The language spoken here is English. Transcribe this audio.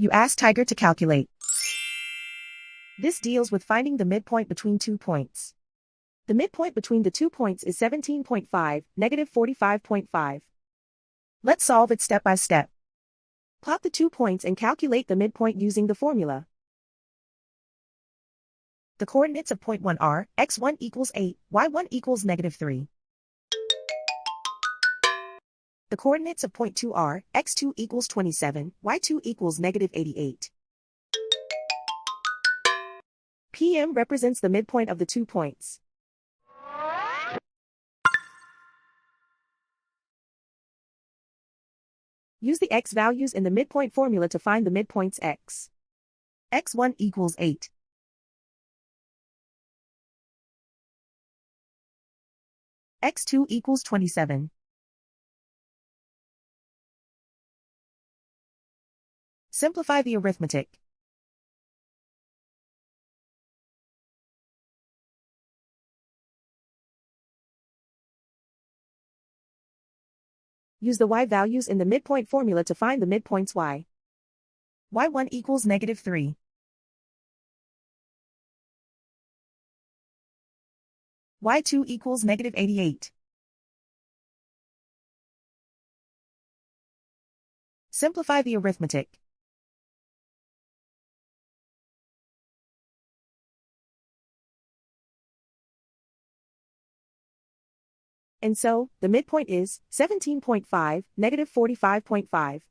You ask Tiger to calculate. This deals with finding the midpoint between 2 points. The midpoint between the 2 points is 17.5, negative 45.5. Let's solve it step by step. Plot the 2 points and calculate the midpoint using the formula. The coordinates of point 1 are, x1 equals 8, y1 equals negative 3. The coordinates of point 2 are, x2 equals 27, y2 equals negative 88. PM represents the midpoint of the 2 points. Use the x values in the midpoint formula to find the midpoints x. x1 equals 8. x2 equals 27. Simplify the arithmetic. Use the y values in the midpoint formula to find the midpoints y. y1 equals negative 3. y2 equals negative 88. Simplify the arithmetic. And so, the midpoint is 17.5, negative 45.5.